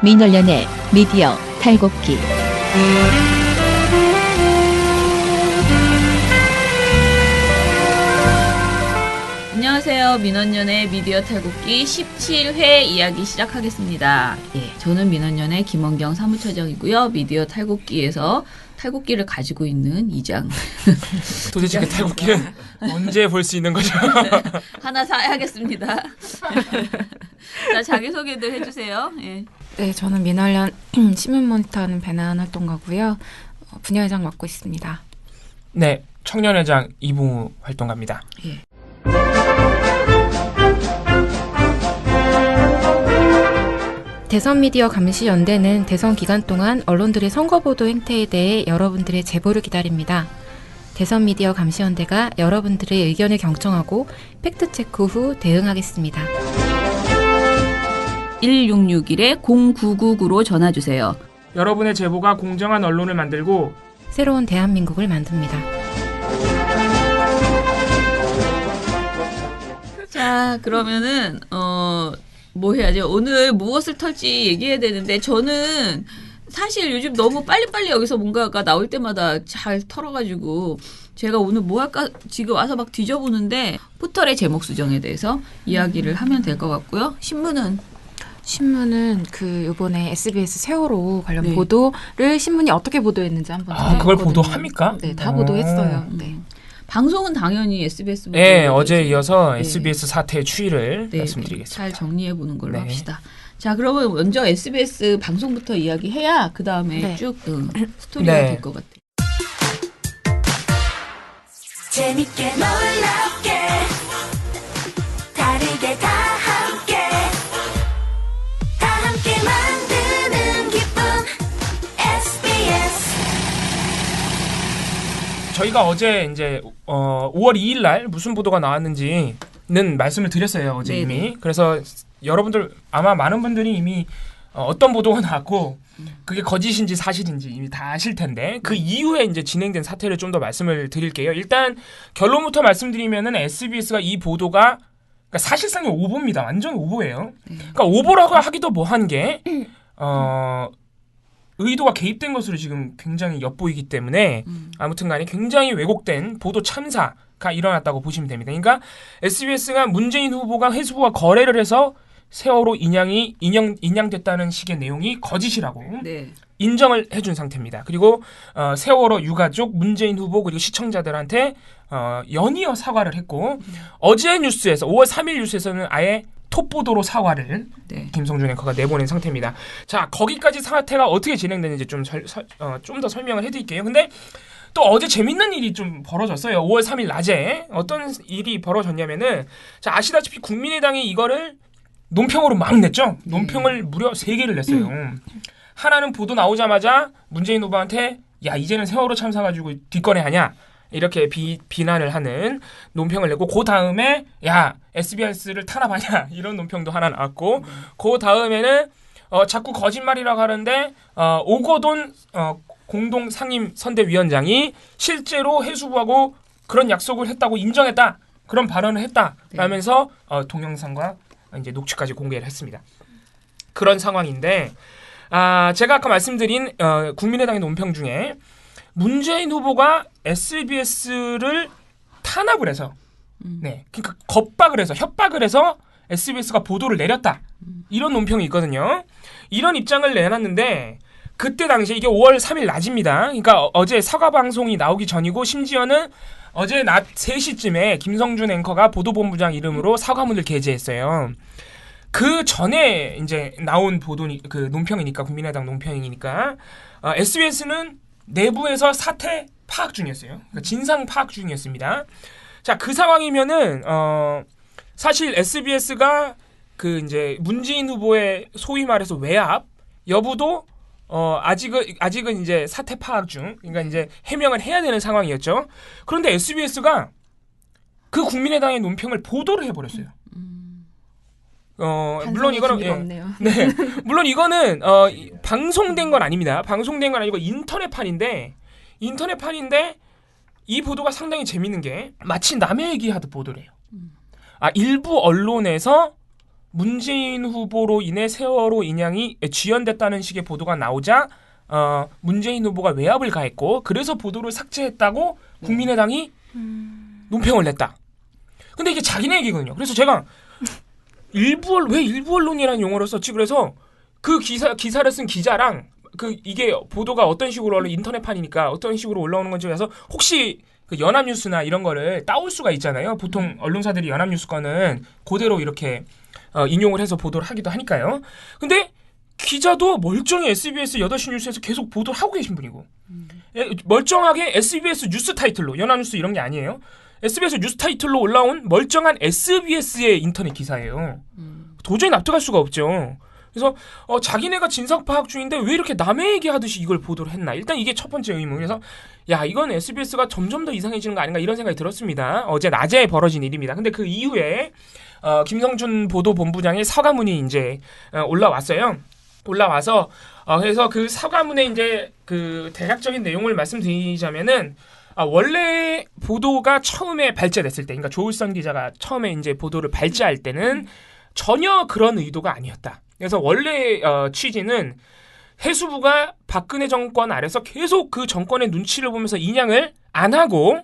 민원련의 미디어 탈곡기. 안녕하세요. 민원연의 미디어 탈곡기 17회 이야기 시작하겠습니다. 저는 민원연의 김원경 사무처장이고요. 미디어 탈곡기에서 탈곡기를 가지고 있는 이장. 도대체 그 탈곡기는 언제 볼 수 있는 거죠? 하나 사야겠습니다. 자, 자기소개들 해주세요. 예. 네, 저는 민원련 신문모니터하는 배나은 활동가고요. 분야회장 맡고 있습니다. 네, 청년회장 이봉우 활동가입니다. 예. 대선미디어 감시연대는 대선 기간 동안 언론들의 선거보도 행태에 대해 여러분들의 제보를 기다립니다. 대선미디어 감시연대가 여러분들의 의견을 경청하고 팩트체크 후 대응하겠습니다. 1661-0999로 전화주세요. 여러분의 제보가 공정한 언론을 만들고 새로운 대한민국을 만듭니다. 자, 그러면은 뭐 해야죠? 오늘 무엇을 털지 얘기해야 되는데, 저는 사실 요즘 너무 빨리빨리 여기서 뭔가가 나올 때마다 잘 털어가지고 제가 오늘 뭐 할까 지금 와서 막 뒤져보는데, 포털의 제목 수정에 대해서 이야기를 하면 될 것 같고요. 신문은 이번에 SBS 세월호 관련 보도를 신문이 어떻게 보도했는지 한번 그걸 보도합니까? 네, 다 보도했어요. 네. 방송은 당연히 SBS 네, 어제 이어서 SBS 사태 추이를 말씀드리겠습니다. 잘 정리해보는 걸로 합시다. 자, 그러면 먼저 SBS 방송부터 이야기해야 그 다음에 쭉 스토리가 될 것 같아요. 재밌게 놀랍게 다르게 다 함께 만드는 기쁨 SBS. 저희가 어제 이제 5월 2일 날 무슨 보도가 나왔는지는 말씀을 드렸어요. 어제 네네. 이미. 그래서 여러분들 아마 많은 분들이 이미 어떤 보도가 나왔고 그게 거짓인지 사실인지 이미 다 아실 텐데, 그 이후에 이제 진행된 사태를 좀 더 말씀을 드릴게요. 일단 결론부터 말씀드리면은 SBS가 이 보도가, 그러니까 사실상의 오보입니다. 완전 오보예요. 그러니까 오보라고 하기도 뭐한 게 의도가 개입된 것으로 지금 굉장히 엿보이기 때문에 아무튼 간에 굉장히 왜곡된 보도 참사가 일어났다고 보시면 됩니다. 그러니까 SBS가 문재인 후보가 해수부와 거래를 해서 세월호 인양됐다는 식의 내용이 거짓이라고 인정을 해준 상태입니다. 그리고 세월호 유가족, 문재인 후보 그리고 시청자들한테 연이어 사과를 했고, 어제 뉴스에서 5월 3일 뉴스에서는 아예 톱보도로 사과를 김성준 앵커가 내보낸 상태입니다. 자, 거기까지 사태가 어떻게 진행되는지 좀 더 설명을 해드릴게요. 근데 또 어제 재밌는 일이 좀 벌어졌어요. 5월 3일 낮에 어떤 일이 벌어졌냐면은, 자, 아시다시피 국민의당이 이거를 논평으로 막 냈죠. 논평을 무려 3개를 냈어요. 하나는 보도 나오자마자 문재인 후보한테 야, 이제는 세월호 참사 가지고 뒷거래하냐, 이렇게 비난을 하는 논평을 내고, 그 다음에 야, SBS를 탄압하냐, 이런 논평도 하나 나왔고, 그 다음에는 자꾸 거짓말이라고 하는데 오거돈 공동 상임 선대위원장이 실제로 해수부하고 그런 약속을 했다고 인정했다, 그런 발언을 했다 라면서 동영상과 이제 녹취까지 공개를 했습니다. 그런 상황인데, 제가 아까 말씀드린 국민의당의 논평 중에 문재인 후보가 SBS를 탄압을 해서, 그러니까 겁박을 해서, 협박을 해서 SBS가 보도를 내렸다, 이런 논평이 있거든요. 이런 입장을 내놨는데, 그때 당시에 이게 5월 3일 낮입니다. 그러니까 어제 사과 방송이 나오기 전이고, 심지어는 어제 낮 3시쯤에 김성준 앵커가 보도본부장 이름으로 사과문을 게재했어요. 그 전에 이제 나온 그 논평이니까, 국민의당 논평이니까, SBS는 내부에서 사태 파악 중이었어요. 그러니까 진상 파악 중이었습니다. 자, 그 상황이면은 사실 SBS가 그 이제 문재인 후보의 소위 말해서 외압 여부도 아직은 이제 사태 파악 중, 그러니까 이제 해명을 해야 되는 상황이었죠. 그런데 SBS가 그 국민의당의 논평을 보도를 해버렸어요. 물론 이거는 물론 이거는 방송된 건 아닙니다. 방송된 건 아니고 인터넷판인데 이 보도가 상당히 재밌는 게 마치 남의 얘기하듯 보도를 해요. 일부 언론에서 문재인 후보로 인해 세월호 인양이 지연됐다는 식의 보도가 나오자 문재인 후보가 외압을 가했고 그래서 보도를 삭제했다고 국민의당이 논평을 냈다. 근데 이게 자기네 얘기거든요. 그래서 제가 왜 일부 언론이라는 용어를 썼지? 그래서 그 기사를 쓴 기자랑 이게 보도가 어떤 식으로 인터넷판이니까 어떤 식으로 올라오는 건지 그래서 혹시 그 연합뉴스나 이런 거를 따올 수가 있잖아요. 보통 언론사들이 연합뉴스 거는 그대로 이렇게 인용을 해서 보도를 하기도 하니까요. 근데 기자도 멀쩡히 SBS 8시 뉴스에서 계속 보도를 하고 계신 분이고 멀쩡하게 SBS 뉴스 타이틀로 연합뉴스 이런 게 아니에요. SBS 뉴스 타이틀로 올라온 멀쩡한 SBS의 인터넷 기사예요. 도저히 납득할 수가 없죠. 그래서 자기네가 진상 파악 중인데 왜 이렇게 남의 얘기하듯이 이걸 보도를 했나. 일단 이게 첫 번째 의문. 그래서 야 이건 SBS가 점점 더 이상해지는 거 아닌가 이런 생각이 들었습니다. 어제 낮에 벌어진 일입니다. 근데 그 이후에 김성준 보도본부장의 사과문이 이제 올라왔어요. 올라와서 그래서 그 사과문에 이제 그 대략적인 내용을 말씀드리자면은 원래 보도가 처음에 발제됐을 때, 그러니까 조울선 기자가 처음에 이제 보도를 발제할 때는 전혀 그런 의도가 아니었다. 그래서 원래 취지는 해수부가 박근혜 정권 아래서 계속 그 정권의 눈치를 보면서 인양을 안 하고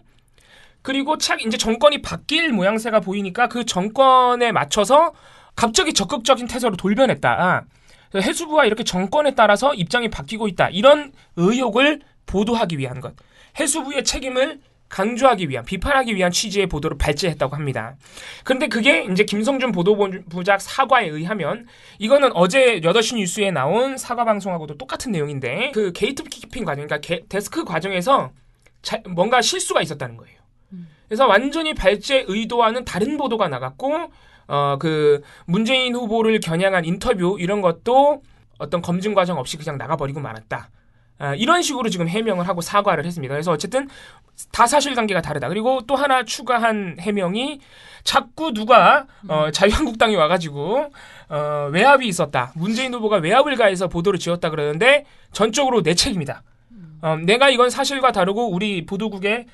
그리고 이제 정권이 바뀔 모양새가 보이니까 그 정권에 맞춰서 갑자기 적극적인 태세로 돌변했다. 해수부가 이렇게 정권에 따라서 입장이 바뀌고 있다. 이런 의혹을 보도하기 위한 것. 해수부의 책임을 강조하기 위한, 비판하기 위한 취지의 보도를 발제했다고 합니다. 그런데 그게 이제 김성준 보도부장 사과에 의하면 이거는 어제 8시 뉴스에 나온 사과 방송하고도 똑같은 내용인데 그 게이트키핑 과정, 그러니까 데스크 과정에서 뭔가 실수가 있었다는 거예요. 그래서 완전히 발제 의도와는 다른 보도가 나갔고 그 문재인 후보를 겨냥한 인터뷰 이런 것도 어떤 검증 과정 없이 그냥 나가버리고 말았다. 이런 식으로 지금 해명을 하고 사과를 했습니다. 그래서 어쨌든 다 사실관계가 다르다. 그리고 또 하나 추가한 해명이 자꾸 누가 자유한국당이 와가지고 외압이 있었다. 문재인 후보가 외압을 가해서 보도를 지었다 그러는데 전적으로 내 책임이다. 내가 이건 사실과 다르고 우리 보도국의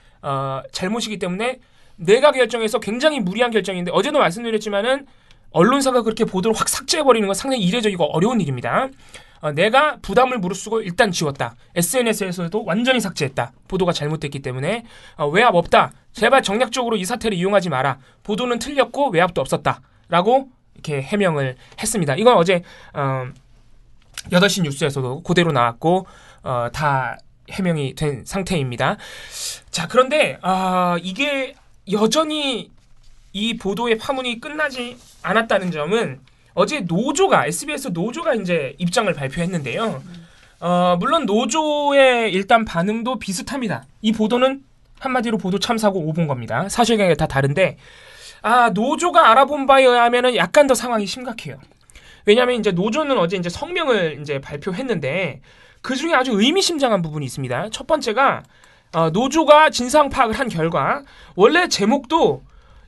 잘못이기 때문에 내가 결정해서 굉장히 무리한 결정인데 어제도 말씀드렸지만은 언론사가 그렇게 보도를 확 삭제해버리는 건 상당히 이례적이고 어려운 일입니다. 내가 부담을 무릅쓰고 일단 지웠다. SNS에서도 완전히 삭제했다. 보도가 잘못됐기 때문에 외압 없다. 제발 정략적으로 이 사태를 이용하지 마라. 보도는 틀렸고 외압도 없었다. 라고 이렇게 해명을 했습니다. 이건 어제 8시 뉴스에서도 그대로 나왔고 다 해명이 된 상태입니다. 자, 그런데 이게 여전히 이 보도의 파문이 끝나지 않았다는 점은 어제 SBS 노조가 이제 입장을 발표했는데요. 물론 노조의 일단 반응도 비슷합니다. 이 보도는 한마디로 보도 참사고 오본 겁니다. 사실관계가 다 다른데 노조가 알아본 바에 의하면은 약간 더 상황이 심각해요. 왜냐하면 이제 노조는 어제 이제 성명을 이제 발표했는데 그 중에 아주 의미심장한 부분이 있습니다. 첫 번째가 노조가 진상 파악을 한 결과 원래 제목도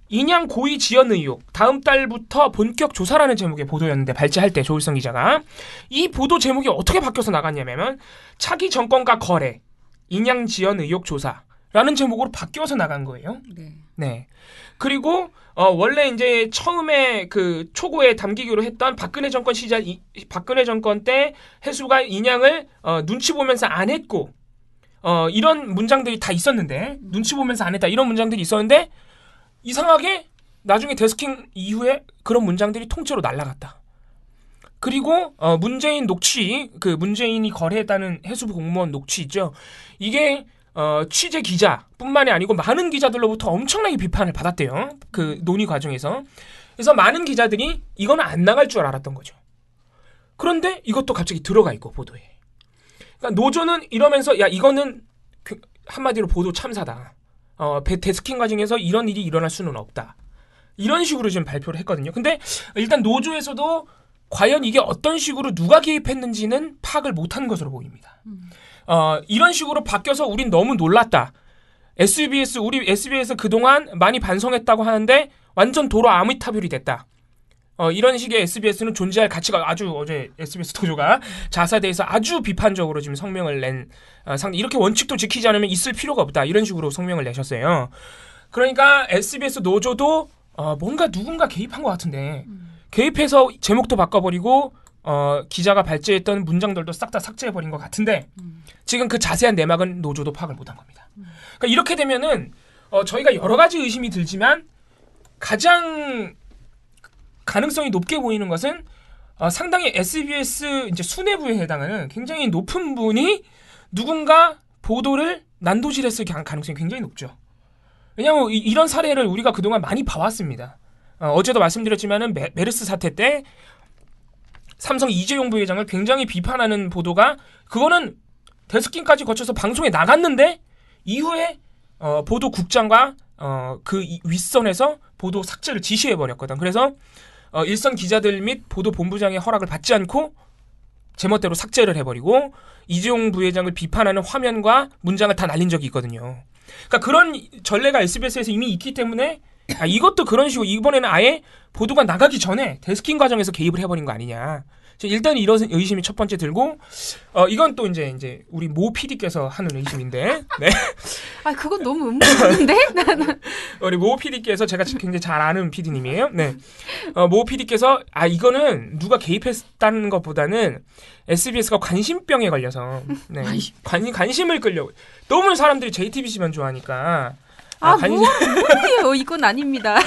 인양 고의 지연 의혹 다음 달부터 본격 조사라는 제목의 보도였는데 발제할 때 조일성 기자가 이 보도 제목이 어떻게 바뀌어서 나갔냐면 차기 정권과 거래 인양 지연 의혹 조사라는 제목으로 바뀌어서 나간 거예요. 네. 그리고 원래 이제 처음에 그 초고에 담기기로 했던 박근혜 정권 박근혜 정권 때 해수가 인양을 눈치 보면서 안 했고 이런 문장들이 다 있었는데 눈치 보면서 안 했다 이런 문장들이 있었는데 이상하게 나중에 데스킹 이후에 그런 문장들이 통째로 날아갔다. 그리고 문재인 녹취, 그 문재인이 거래했다는 해수부 공무원 녹취 있죠. 이게 취재 기자뿐만이 아니고 많은 기자들로부터 엄청나게 비판을 받았대요. 그 논의 과정에서. 그래서 많은 기자들이 이거는 안 나갈 줄 알았던 거죠. 그런데 이것도 갑자기 들어가 있고 보도에. 그러니까 노조는 이러면서 야 이거는 한마디로 보도 참사다. 데스킹 과정에서 이런 일이 일어날 수는 없다. 이런 식으로 지금 발표를 했거든요. 근데 일단 노조에서도 과연 이게 어떤 식으로 누가 개입했는지는 파악을 못한 것으로 보입니다. 이런 식으로 바뀌어서 우린 너무 놀랐다. 우리 SBS 그동안 많이 반성했다고 하는데 완전 도로 아미타불이 됐다. 이런 식의 SBS는 존재할 가치가 어제 SBS 노조가 자사에 대해서 아주 비판적으로 지금 성명을 낸 이렇게 원칙도 지키지 않으면 있을 필요가 없다. 이런 식으로 성명을 내셨어요. 그러니까 SBS 노조도 뭔가 누군가 개입한 것 같은데 개입해서 제목도 바꿔버리고 기자가 발제했던 문장들도 싹 다 삭제해버린 것 같은데 지금 그 자세한 내막은 노조도 파악을 못한 겁니다. 그러니까 이렇게 되면은 저희가 여러 가지 의심이 들지만 가장 가능성이 높게 보이는 것은 상당히 SBS 이제 수뇌부에 해당하는 굉장히 높은 분이 누군가 보도를 난도질했을 가능성이 굉장히 높죠. 왜냐하면 이런 사례를 우리가 그동안 많이 봐왔습니다. 어제도 말씀드렸지만은 메르스 사태 때 삼성 이재용 부회장을 굉장히 비판하는 보도가 그거는 데스킹까지 거쳐서 방송에 나갔는데 이후에 보도국장과 그 윗선에서 보도 삭제를 지시해버렸거든. 그래서 일선 기자들 및 보도본부장의 허락을 받지 않고 제멋대로 삭제를 해버리고 이재용 부회장을 비판하는 화면과 문장을 다 날린 적이 있거든요. 그러니까 그런 전례가 SBS에서 이미 있기 때문에 이것도 그런 식으로 이번에는 아예 보도가 나가기 전에 데스킹 과정에서 개입을 해버린 거 아니냐. 일단 이런 의심이 첫 번째 들고 이건 또 이제 우리 모 PD께서 하는 의심인데 네. 아 그건 너무 의문인데 우리 모 PD께서 제가 굉장히 잘 아는 PD님이에요. 네. 모 PD께서 이거는 누가 개입했다는 것보다는 SBS가 관심병에 걸려서 네. 관심을 끌려 너무 사람들이 JTBC만 좋아하니까 뭐예요? 이건 아닙니다.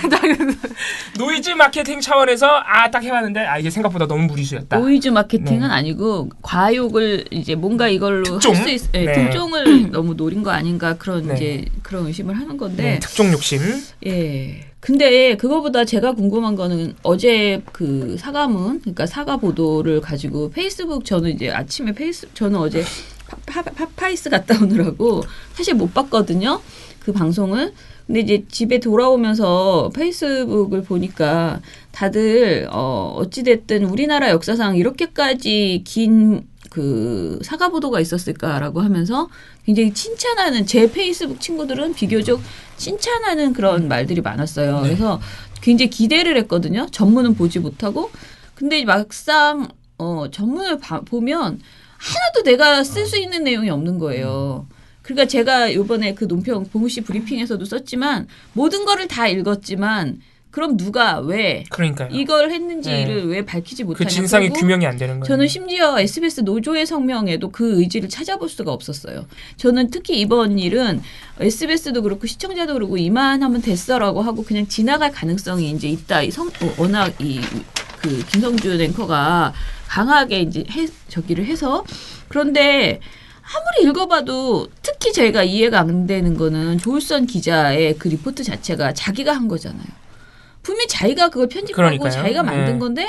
노이즈 마케팅 차원에서 딱 해봤는데 이게 생각보다 너무 무리수였다. 노이즈 마케팅은 아니고 과욕을 이제 뭔가 이걸로 할 수 있, 특종을 너무 노린 거 아닌가 그런 이제 그런 의심을 하는 건데. 특종 욕심. 예. 근데 그거보다 제가 궁금한 거는 어제 그 사과문, 그러니까 사과 보도를 가지고 페이스북 저는 이제 아침에 저는 어제 파파이스 갔다 오느라고 사실 못 봤거든요. 그 방송을. 근데 이제 집에 돌아오면서 페이스북을 보니까 다들 어찌됐든 우리나라 역사상 이렇게까지 긴 그 사과 보도가 있었을까라고 하면서 굉장히 칭찬하는 제 페이스북 친구들은 비교적 칭찬하는 그런 말들이 많았어요. 그래서 굉장히 기대를 했거든요. 전문은 보지 못하고. 근데 막상 전문을 보면 하나도 내가 쓸 수 있는 내용이 없는 거예요. 그러니까 제가 이번에 그 논평 봉우 씨 브리핑에서도 썼지만 모든 거를 다 읽었지만 그럼 누가 왜 그러니까요. 이걸 했는지를 왜 밝히지 못하냐. 그 진상이 규명이 안 되는 거예요. 저는 심지어 SBS 노조의 성명에도 그 의지를 찾아볼 수가 없었어요. 저는 특히 이번 일은 SBS도 그렇고 시청자도 그렇고 이만하면 됐어라고 하고 그냥 지나갈 가능성이 이제 있다. 워낙 그 김성준 앵커가 강하게 이제 저기를 해서 그런데 아무리 읽어봐도 특히 제가 이해가 안 되는 거는 조울선 기자의 그 리포트 자체가 자기가 한 거잖아요. 분명히 자기가 그걸 편집하고 그러니까요. 자기가 만든 건데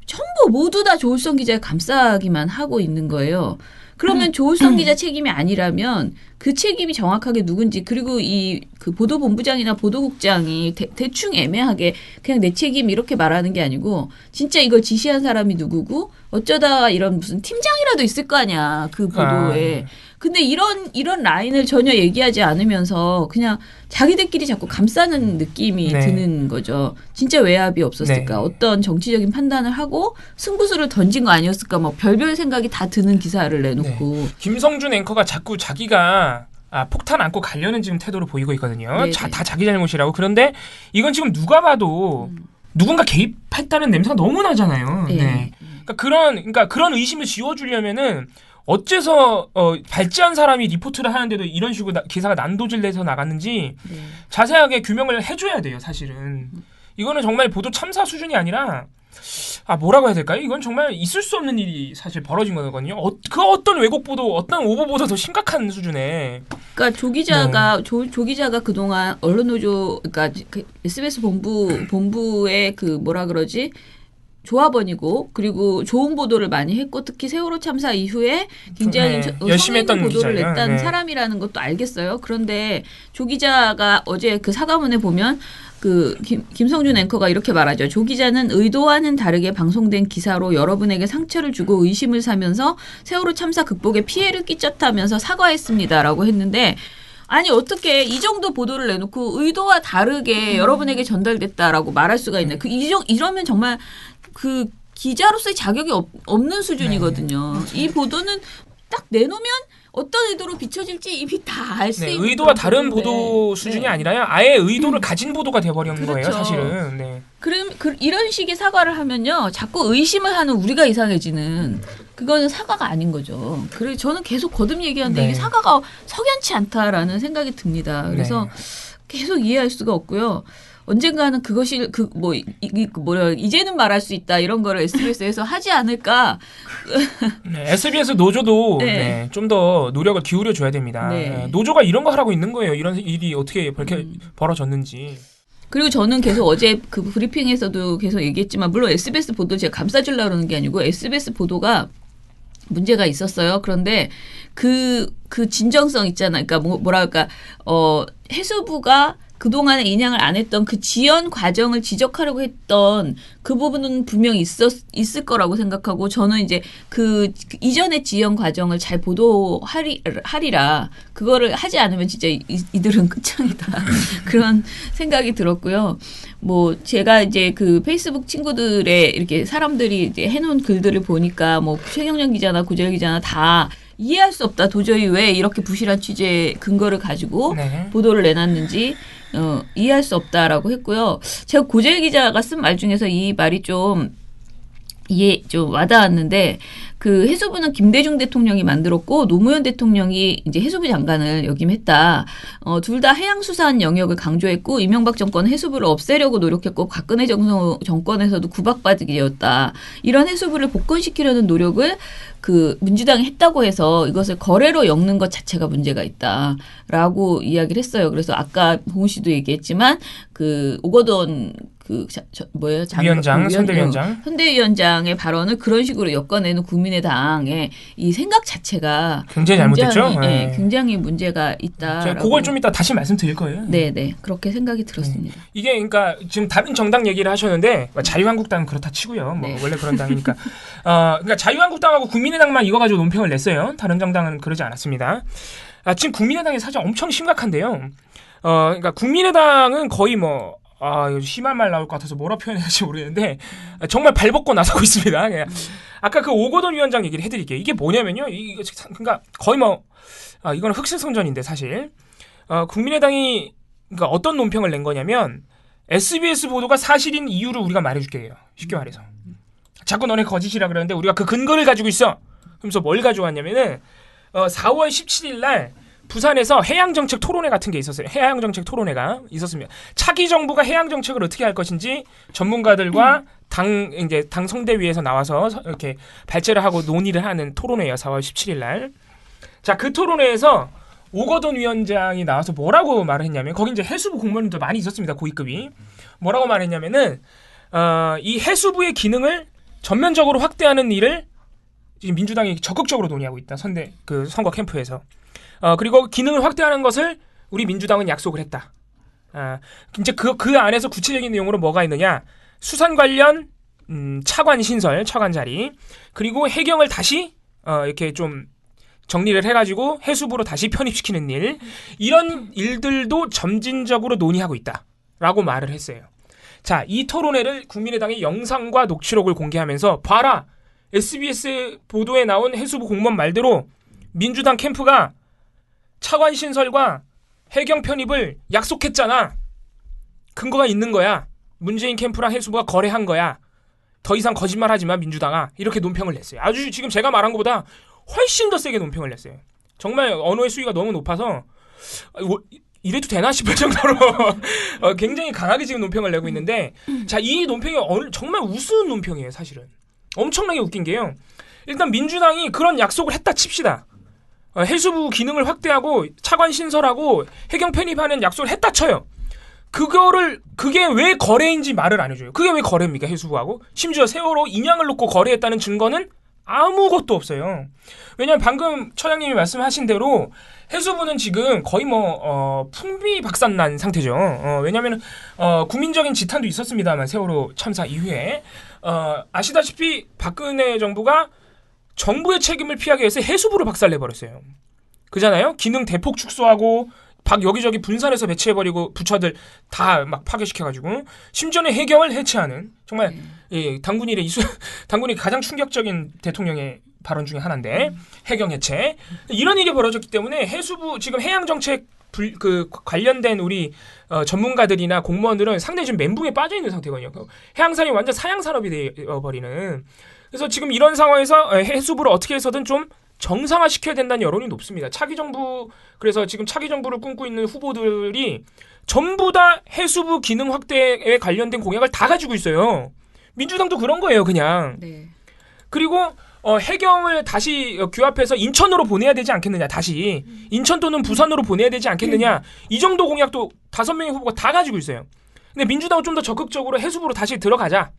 전부 모두 다 조울선 기자를 감싸기만 하고 있는 거예요. 그러면 조울선 기자 책임이 아니라면 그 책임이 정확하게 누군지 그리고 그 보도본부장이나 보도국장이 대충 애매하게 그냥 내 책임 이렇게 말하는 게 아니고 진짜 이걸 지시한 사람이 누구고 어쩌다 이런 무슨 팀장이라도 있을 거 아니야 그 보도에. 근데 이런 라인을 전혀 얘기하지 않으면서 그냥 자기들끼리 자꾸 감싸는 느낌이 드는 거죠. 진짜 외압이 없었을까? 어떤 정치적인 판단을 하고 승부수를 던진 거 아니었을까? 뭐 별별 생각이 다 드는 기사를 내놓고. 김성준 앵커가 자꾸 자기가 폭탄 안고 가려는 지금 태도를 보이고 있거든요. 다 자기 잘못이라고. 그런데 이건 지금 누가 봐도 누군가 개입했다는 냄새가 너무 나잖아요. 네. 그러니까 그런 의심을 지워주려면은 어째서 발제한 사람이 리포트를 하는데도 이런 식으로 기사가 난도질내서 나갔는지 자세하게 규명을 해줘야 돼요. 사실은 이거는 정말 보도 참사 수준이 아니라 뭐라고 해야 될까요? 이건 정말 있을 수 없는 일이 사실 벌어진 거거든요. 그 어떤 왜곡 보도, 어떤 오보보다 더 심각한 수준에. 그러니까 조 기자가 그동안 언론노조, 그러니까 SBS 본부의 그 뭐라 그러지? 조합원이고 그리고 좋은 보도를 많이 했고 특히 세월호 참사 이후에 굉장히 열심히 했던 보도를 기자예요. 냈다는 사람이라는 것도 알겠어요. 그런데 조 기자가 어제 그 사과문에 보면 그 김성준 앵커가 이렇게 말하죠. 조 기자는 의도와는 다르게 방송된 기사로 여러분에게 상처를 주고 의심을 사면서 세월호 참사 극복에 피해를 끼쳤다면서 사과했습니다라고 했는데 아니 어떻게 이 정도 보도를 내놓고 의도와 다르게 여러분에게 전달됐다라고 말할 수가 있나요? 이러면 정말 그 기자로서의 자격이 없는 수준이거든요. 이 보도는 딱 내놓으면 어떤 의도로 비춰질지 이미 다 알 수 네, 있는 의도가 그런 다른 부분인데. 보도 수준이 네. 아니라요. 아예 의도를 가진 보도가 돼버린 그렇죠. 거예요, 사실은. 네. 그럼 이런 식의 사과를 하면요, 자꾸 의심을 하는 우리가 이상해지는. 그거는 사과가 아닌 거죠. 그래서 저는 계속 거듭 얘기하는데 네. 이게 사과가 석연치 않다라는 생각이 듭니다. 그래서 계속 이해할 수가 없고요. 언젠가는 그것이 이제는 말할 수 있다 이런 거를 SBS에서 하지 않을까. 네, SBS 노조도 네. 네, 좀 더 노력을 기울여 줘야 됩니다. 네. 네, 노조가 이런 거 하라고 있는 거예요. 이런 일이 어떻게 벌어졌는지. 그리고 저는 계속 어제 그 브리핑에서도 계속 얘기했지만 물론 SBS 보도 제가 감싸주려고 그러는 게 아니고 SBS 보도가 문제가 있었어요. 그런데 그 진정성 있잖아. 그러니까 뭐랄까 해수부가 그동안에 인양을 안 했던 그 지연 과정을 지적하려고 했던 그 부분은 분명히 있을 거라고 생각하고 저는 이제 그 이전의 지연 과정을 잘 보도하리라 그거를 하지 않으면 진짜 이들은 끝장이다. 그런 생각이 들었고요. 뭐 제가 이제 그 페이스북 친구들의 이렇게 사람들이 이제 해놓은 글들을 보니까 뭐 최경련 기자나 고재열 기자나 다 이해할 수 없다. 도저히 왜 이렇게 부실한 취재 근거를 가지고 네. 보도를 내놨는지 이해할 수 없다라고 했고요. 제가 고재일 기자가 쓴 말 중에서 이 말이 좀 와닿았는데 그 해수부는 김대중 대통령이 만들었고 노무현 대통령이 이제 해수부 장관을 역임했다. 둘 다 해양수산 영역을 강조했고 이명박 정권은 해수부를 없애려고 노력했고 박근혜 정권에서도 구박받게 되었다. 이런 해수부를 복권시키려는 노력을 그 민주당이 했다고 해서 이것을 거래로 엮는 것 자체가 문제가 있다라고 이야기를 했어요. 그래서 아까 봉우 씨도 얘기했지만 그 오거돈 선대위원장의 발언을 그런 식으로 엮어내는 국민의당의 이 생각 자체가 굉장히 잘못됐죠. 네, 굉장히 문제가 있다. 제가 그걸 좀 이따 다시 말씀드릴 거예요. 네, 그렇게 생각이 들었습니다. 이게 그러니까 지금 다른 정당 얘기를 하셨는데 자유한국당은 그렇다 치고요. 뭐 네. 원래 그런 당이니까. 그러니까 자유한국당하고 국민의당만 이거 가지고 논평을 냈어요. 다른 정당은 그러지 않았습니다. 지금 국민의당의 사정 엄청 심각한데요. 그러니까 국민의당은 거의 심한 말 나올 것 같아서 뭐라 표현해야 할지 모르겠는데 정말 발벗고 나서고 있습니다. 그냥 아까 그 오거돈 위원장 얘기를 해드릴게요. 이게 뭐냐면요. 그러니까 거의 이거는 흑색성전인데 사실 국민의당이 그러니까 어떤 논평을 낸 거냐면 SBS 보도가 사실인 이유를 우리가 말해줄게요. 쉽게 말해서 자꾸 너네 거짓이라 그러는데 우리가 그 근거를 가지고 있어. 그러면서 뭘 가져왔냐면은 4월 17일 날 부산에서 해양정책 토론회 같은 게 있었어요. 해양정책 토론회가 있었습니다. 차기 정부가 해양정책을 어떻게 할 것인지 전문가들과 당 성대위에서 나와서 이렇게 발제를 하고 논의를 하는 토론회예요. 4월 17일 날. 자, 그 토론회에서 오거돈 위원장이 나와서 뭐라고 말을 했냐면 거기 이제 해수부 공무원들도 많이 있었습니다. 고위급이. 뭐라고 말했냐면은 이 해수부의 기능을 전면적으로 확대하는 일을 지금 민주당이 적극적으로 논의하고 있다. 선거 캠프에서. 그리고 기능을 확대하는 것을 우리 민주당은 약속을 했다. 이제 그 안에서 구체적인 내용으로 뭐가 있느냐? 수산 관련 차관 신설, 차관 자리, 그리고 해경을 다시 이렇게 좀 정리를 해가지고 해수부로 다시 편입시키는 일, 이런 일들도 점진적으로 논의하고 있다라고 말을 했어요. 자, 이 토론회를 국민의당이 영상과 녹취록을 공개하면서 봐라, SBS 보도에 나온 해수부 공무원 말대로 민주당 캠프가 차관 신설과 해경 편입을 약속했잖아. 근거가 있는 거야. 문재인 캠프랑 해수부가 거래한 거야. 더 이상 거짓말하지 마 민주당아. 이렇게 논평을 냈어요. 아주 지금 제가 말한 것보다 훨씬 더 세게 논평을 냈어요. 정말 언어의 수위가 너무 높아서 이래도 되나 싶을 정도로 굉장히 강하게 지금 논평을 내고 있는데, 자, 이 논평이 정말 우스운 논평이에요. 사실은 엄청나게 웃긴 게요. 일단 민주당이 그런 약속을 했다 칩시다. 해수부 기능을 확대하고 차관 신설하고 해경 편입하는 약속을 했다 쳐요. 그게 왜 거래인지 말을 안 해줘요. 그게 왜 거래입니까? 해수부하고. 심지어 세월호 인양을 놓고 거래했다는 증거는 아무것도 없어요. 왜냐하면 방금 처장님이 말씀하신 대로 해수부는 지금 거의 풍비박산난 상태죠. 왜냐하면 국민적인 지탄도 있었습니다만 세월호 참사 이후에 아시다시피 박근혜 정부가 정부의 책임을 피하기 위해서 해수부를 박살내버렸어요. 그잖아요. 기능 대폭 축소하고 여기저기 분산해서 배치해버리고 부처들 다 막 파괴시켜가지고 심지어는 해경을 해체하는 정말 당군 일에 당군이 가장 충격적인 대통령의 발언 중에 하나인데 해경 해체 이런 일이 벌어졌기 때문에 해수부 지금 해양정책 관련된 우리 전문가들이나 공무원들은 상당히 지금 멘붕에 빠져 있는 상태거든요. 해양산이 완전 사양산업이 되어버리는. 그래서 지금 이런 상황에서 해수부를 어떻게 해서든 좀 정상화시켜야 된다는 여론이 높습니다. 차기 정부 그래서 지금 차기 정부를 꿈꾸고 있는 후보들이 전부 다 해수부 기능 확대에 관련된 공약을 다 가지고 있어요. 민주당도 그런 거예요, 그냥. 네. 그리고 해경을 다시 규합해서 인천으로 보내야 되지 않겠느냐, 다시. 인천 또는 부산으로 보내야 되지 않겠느냐. 이 정도 공약도 5명의 후보가 다 가지고 있어요. 근데 민주당은 좀 더 적극적으로 해수부로 다시 들어가자.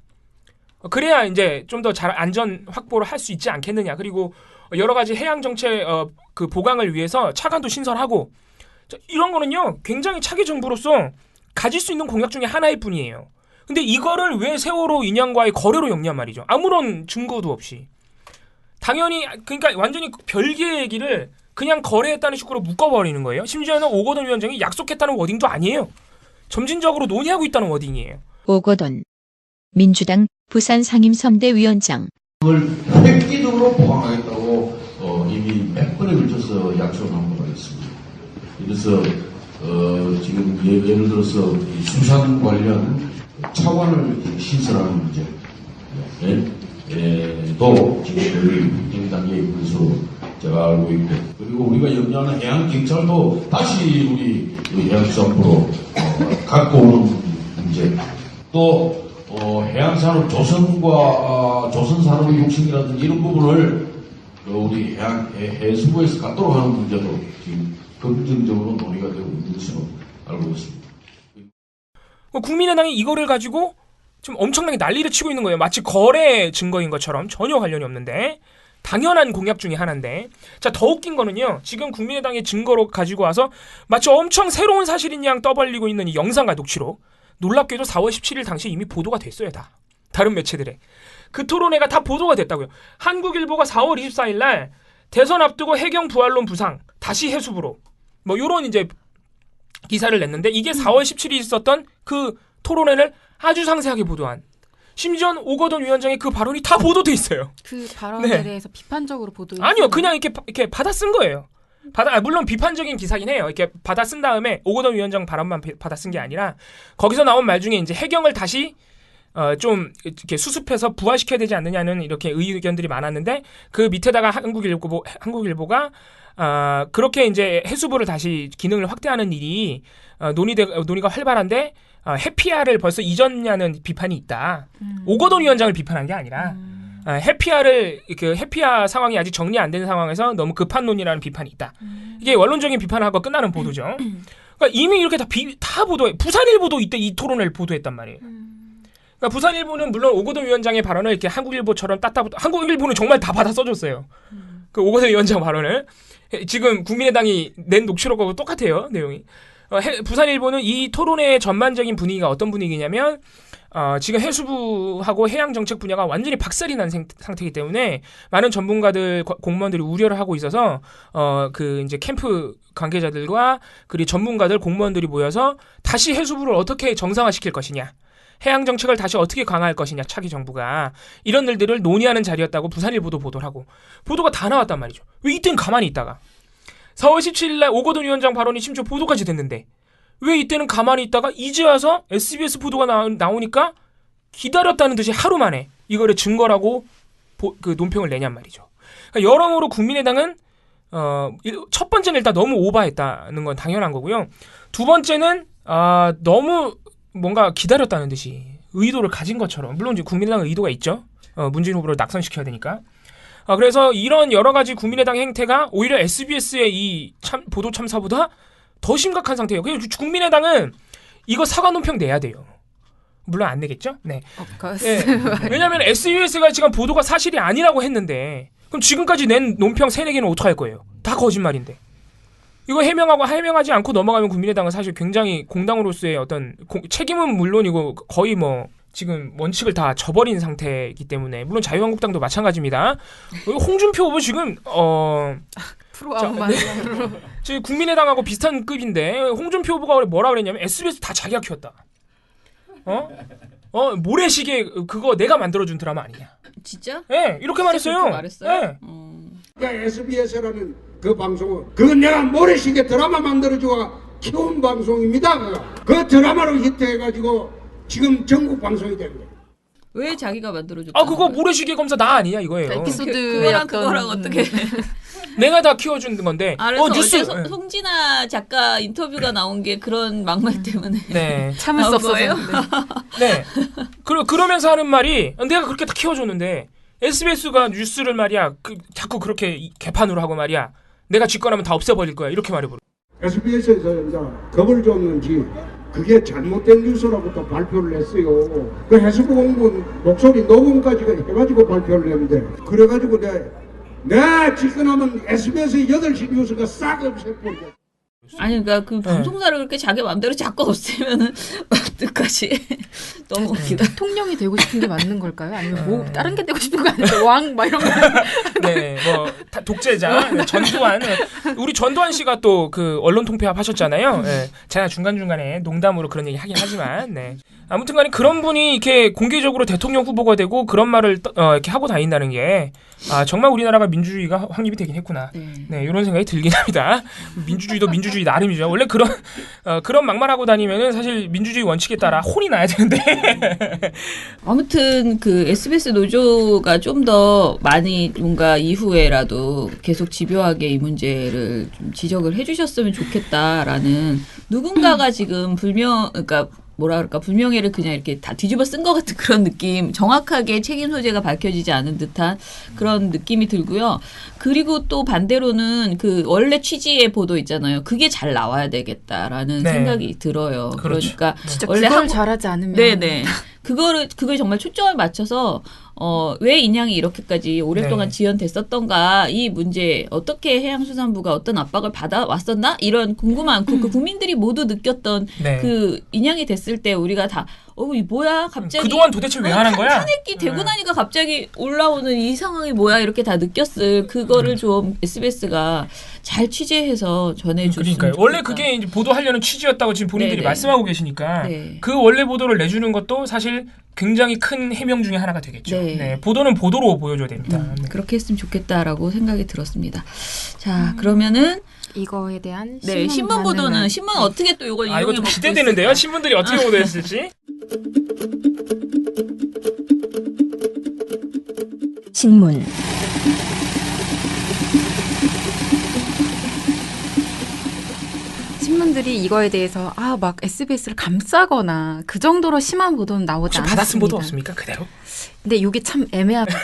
그래야 이제 좀 더 잘 안전 확보를 할 수 있지 않겠느냐. 그리고 여러 가지 해양 정책 그 보강을 위해서 차관도 신설하고 이런 거는요 굉장히 차기 정부로서 가질 수 있는 공약 중에 하나일 뿐이에요. 근데 이거를 왜 세월호 인양과의 거래로 엮냔 말이죠. 아무런 증거도 없이. 당연히 그러니까 완전히 별개의 얘기를 그냥 거래했다는 식으로 묶어버리는 거예요. 심지어는 오거돈 위원장이 약속했다는 워딩도 아니에요. 점진적으로 논의하고 있다는 워딩이에요. 오거돈 민주당 부산 상임선대위원장 획기적으로 보강하겠다고 이미 몇 번에 걸쳐서 약속을 한 바가 있습니다. 그래서 지금 예를 들어서 이 수산 관련 차관을 신설하는 문제 도 지금 행정 단계에 있는 것으로 제가 알고 있고 그리고 우리가 염려하는 해양 경찰도 다시 우리 해양수산부로 갖고 오는 문제 또 해양산업 조선과 조선산업의 혁신이라든지 이런 부분을 우리 해수부에서 갖도록 하는 문제도 지금 긍정적으로 논의가 되고 있는 것으로 알고 있습니다. 국민의당이 이거를 가지고 지금 엄청나게 난리를 치고 있는 거예요. 마치 거래 증거인 것처럼 전혀 관련이 없는데 당연한 공약 중에 하나인데 자, 더 웃긴 거는요. 지금 국민의당의 증거로 가지고 와서 마치 엄청 새로운 사실인 양 떠벌리고 있는 이 영상과 녹취록 놀랍게도 4월 17일 당시 이미 보도가 됐어요. 다. 다른 매체들에. 그 토론회가 다 보도가 됐다고요. 한국일보가 4월 24일 날 대선 앞두고 해경 부활론 부상 다시 해수부로 뭐 요런 이제 기사를 냈는데 이게 4월 17일 있었던 그 토론회를 아주 상세하게 보도한 심지어는 오거돈 위원장의 그 발언이 다 보도돼 있어요. 그 발언에 네. 대해서 비판적으로 보도. 아니요, 그냥 이렇게 받아 쓴 거예요. 물론 비판적인 기사긴 해요. 이렇게 받아 쓴 다음에 오거돈 위원장 발언만 받아 쓴 게 아니라 거기서 나온 말 중에 이제 해경을 다시 좀 이렇게 수습해서 부활시켜야 되지 않느냐는 이렇게 의견들이 많았는데 그 밑에다가 한국일보가 그렇게 이제 해수부를 다시 기능을 확대하는 일이 논의가 활발한데 해피아를 벌써 잊었냐는 비판이 있다. 오거돈 위원장을 비판한 게 아니라 해피아 상황이 아직 정리 안 된 상황에서 너무 급한 논의라는 비판이 있다. 이게 원론적인 비판하고 끝나는 보도죠. 그러니까 이미 이렇게 다 보도해. 부산일보도 이때 이 토론을 보도했단 말이에요. 그러니까 부산일보는 물론 오거돈 위원장의 발언을 이렇게 한국일보처럼 한국일보는 정말 다 받아 써줬어요. 그 오거돈 위원장 발언을 지금 국민의당이 낸 녹취록하고 똑같아요, 내용이. 부산일보는 이 토론회의 전반적인 분위기가 어떤 분위기냐면 지금 해수부하고 해양정책 분야가 완전히 박살이 난 상태이기 때문에 많은 전문가들, 공무원들이 우려를 하고 있어서 그 이제 캠프 관계자들과 그리고 전문가들, 공무원들이 모여서 다시 해수부를 어떻게 정상화시킬 것이냐, 해양정책을 다시 어떻게 강화할 것이냐, 차기 정부가 이런 일들을 논의하는 자리였다고 부산일보도 보도를 하고 보도가 다 나왔단 말이죠. 왜 이때는 가만히 있다가 4월 17일 날 오거돈 위원장 발언이 심지어 보도까지 됐는데 왜 이때는 가만히 있다가 이제 와서 SBS 보도가 나오니까 기다렸다는 듯이 하루 만에 이거를 증거라고 그 논평을 내냔 말이죠. 그러니까 여러모로 국민의당은 첫 번째는 일단 너무 오버했다는 건 당연한 거고요. 두 번째는 너무 뭔가 기다렸다는 듯이 의도를 가진 것처럼, 물론 이제 국민의당은 의도가 있죠. 문재인 후보를 낙선시켜야 되니까. 그래서 이런 여러 가지 국민의당의 행태가 오히려 SBS의 이 보도 참사보다 더 심각한 상태예요. 그래서 국민의당은 이거 사과 논평 내야 돼요. 물론 안 내겠죠? 네. 네. 왜냐하면 SBS가 지금 보도가 사실이 아니라고 했는데 그럼 지금까지 낸 논평 3-4개는 어떡할 거예요? 다 거짓말인데. 이거 해명하지 않고 넘어가면 국민의당은 사실 굉장히 공당으로서의 어떤 책임은 물론이고 거의 뭐 지금 원칙을 다 저버린 상태이기 때문에, 물론 자유한국당도 마찬가지입니다. 홍준표 후보 지금 프로 아무 말로 지금 국민의당하고 비슷한 급인데 홍준표 후보가 뭐라 그랬냐면 SBS 다 자기가 키웠다. 모래시계 그거 내가 만들어준 드라마 아니냐. 진짜? 네, 이렇게 말했어요. 말했어요? 네. SBS라는 그 방송은 그건 내가 모래시계 드라마 만들어주고 키운 방송입니다. 그 드라마로 히트해가지고 지금 전국 방송이 된 거예요. 왜 자기가 만들어줬다? 아 그거 모래시계 검사 나 아니야 이거예요. 그거랑 그거랑 어떻게? 내가 다 키워준 건데. 그래서 뉴스. 어제 송진아 작가 인터뷰가 나온 게 그런 막말 때문에. 네. 참을 수 없어서. 네. 그러면서 하는 말이 내가 그렇게 다 키워줬는데 SBS가 뉴스를 말이야 자꾸 그렇게 개판으로 하고 말이야 내가 집권하면 다 없애버릴 거야 이렇게 말해버려. SBS에서 이제 겁을 줬는지 그게 잘못된 뉴스라고 또 발표를 했어요. 그 해수부공무원 목소리 녹음까지 해가지고 발표를 했는데 그래가지고 내가 집권하면 SBS 8시 뉴스가 싹 없애버리고. 아니 그러니까 그 방송사를 그렇게 자기 마음대로 자꾸 없애면은 어떡하지? 너무 웃기다. 대통령이 되고 싶은 게 맞는 걸까요? 아니면 뭐 다른 게 되고 싶은 거 아니에요? 왕 막 이런 거. 네, 뭐 독재자 전두환 우리 전두환 씨가 또 그 언론 통폐합 하셨잖아요. 네, 제가 중간 중간에 농담으로 그런 얘기 하긴 하지만, 네. 아무튼간에 그런 분이 이렇게 공개적으로 대통령 후보가 되고 그런 말을 이렇게 하고 다닌다는 게 정말 우리나라가 민주주의가 확립이 되긴 했구나. 네, 이런 생각이 들긴 합니다. 민주주의도 민주주의 나름이죠. 원래 그런 막말하고 다니면은 사실 민주주의 원칙에 따라 혼이 나야 되는데. 아무튼 그 SBS 노조가 좀 더 많이 뭔가 이후에라도 계속 집요하게 이 문제를 좀 지적을 해주셨으면 좋겠다라는 누군가가 지금 그러니까 뭐라 그럴까 불명예를 그냥 이렇게 다 뒤집어 쓴 것 같은 그런 느낌, 정확하게 책임 소재가 밝혀지지 않은 듯한 그런 느낌이 들고요. 그리고 또 반대로는 그 원래 취지의 보도 있잖아요. 그게 잘 나와야 되겠다라는 네. 생각이 들어요. 그렇죠. 그러니까 진짜 원래 그걸 잘하지 않으면. 네네. 그거에 정말 초점을 맞춰서 왜 인양이 이렇게까지 오랫동안 네. 지연됐었던가 이 문제 어떻게 해양수산부가 어떤 압박을 받아왔었나 이런 궁금한 그 국민들이 모두 느꼈던 네. 그 인양이 됐을 때 우리가 다 이 뭐야 갑자기 그동안 도대체 왜 하는 거야? 탄핵이 되고 나니까 갑자기 올라오는 이 상황이 뭐야 이렇게 다 느꼈을 그거를 좀 SBS가 잘 취재해서 전해줬으면 그러니까요. 좋겠다. 원래 그게 이제 보도하려는 취지였다고 지금 본인들이 네네. 말씀하고 계시니까 네. 그 원래 보도를 내주는 것도 사실 굉장히 큰 해명 중에 하나가 되겠죠. 네. 네, 보도는 보도로 보여줘야 됩니다. 네. 그렇게 했으면 좋겠다라고 생각이 들었습니다. 자, 그러면은 이거에 대한 네, 신문 보도는 반응은- 신문 어떻게 또 이걸 이거 이용해 좀 먹고 기대되는데요. 있을까? 신문들이 어떻게 보도했을지. 신문 신문들이 이거에 대해서 막 SBS를 감싸거나 그 정도로 심한 보도는 나오지 혹시 않았습니다. 받았은 보도 없습니까? 그대로? 근데 이게 참 애매합니다.